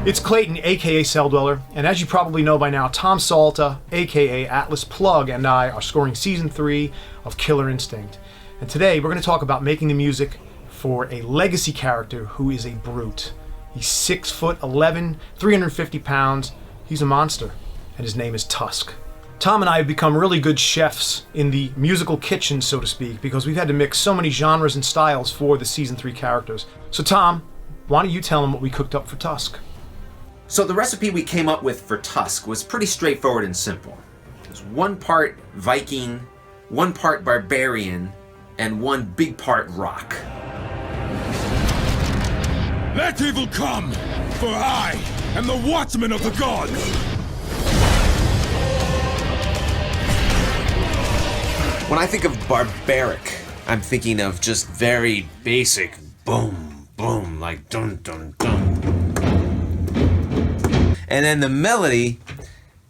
It's Clayton, aka Cell Dweller, and as you probably know by now, Tom Salta, aka Atlas Plug, and I are scoring Season 3 of Killer Instinct. And today we're going to talk about making the music for a legacy character who is a brute. He's 6'11", 350 pounds, he's a monster, and his name is Tusk. Tom and I have become really good chefs in the musical kitchen, so to speak, because we've had to mix so many genres and styles for the Season 3 characters. So Tom, why don't you tell them what we cooked up for Tusk? So the recipe we came up with for Tusk was pretty straightforward and simple. It was 1 part Viking, 1 part barbarian, and 1 big part rock. Let evil come, for I am the watchman of the gods! When I think of barbaric, I'm thinking of just very basic boom, boom, like dun, dun, dun. And then the melody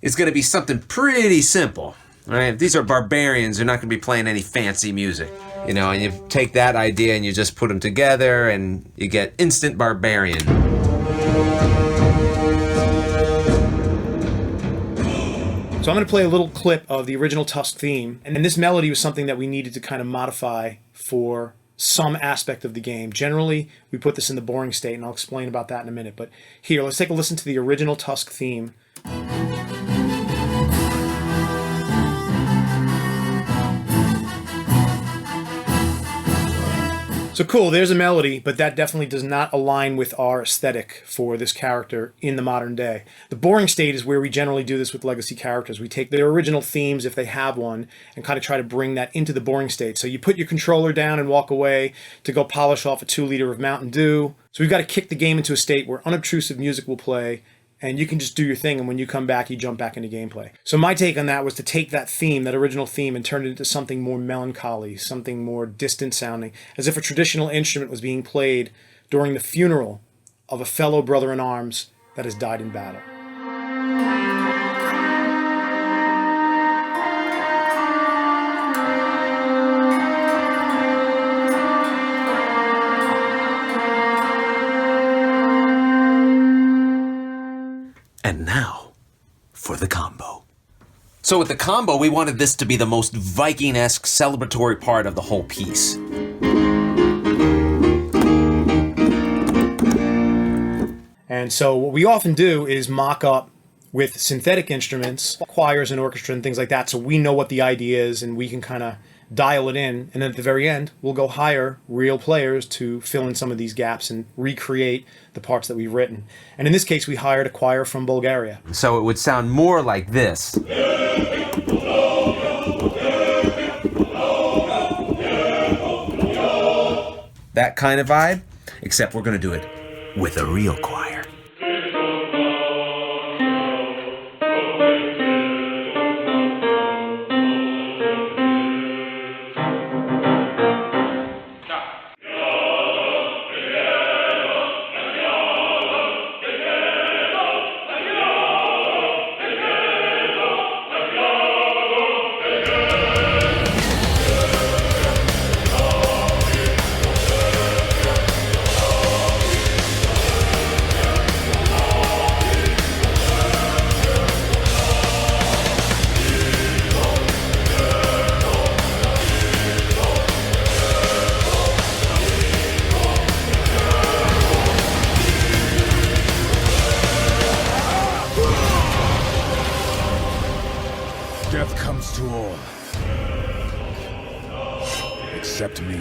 is going to be something pretty simple, right? These are barbarians, they're not going to be playing any fancy music, you know, and you take that idea and you just put them together and you get instant barbarian. So I'm going to play a little clip of the original Tusk theme, and this melody was something that we needed to kind of modify for some aspect of the game. Generally, we put this in the boring state, and I'll explain about that in a minute. But here, let's take a listen to the original Tusk theme. So cool, there's a melody, but that definitely does not align with our aesthetic for this character in the modern day. The boring state is where we generally do this with legacy characters. We take their original themes, if they have one, and kind of try to bring that into the boring state. So you put your controller down and walk away to go polish off a 2-liter of Mountain Dew. So we've got to kick the game into a state where unobtrusive music will play, and you can just do your thing, and when you come back, you jump back into gameplay. So my take on that was to take that theme, that original theme, and turn it into something more melancholy, something more distant sounding, as if a traditional instrument was being played during the funeral of a fellow brother-in-arms that has died in battle. And now, for the combo. So with the combo, we wanted this to be the most Viking-esque celebratory part of the whole piece. And so what we often do is mock up with synthetic instruments, choirs and orchestra and things like that, so we know what the idea is and we can kind of dial it in, and then at the very end, we'll go hire real players to fill in some of these gaps and recreate the parts that we've written. And in this case, we hired a choir from Bulgaria. So it would sound more like this. That kind of vibe, except we're going to do it with a real choir. Death comes to all. Except me.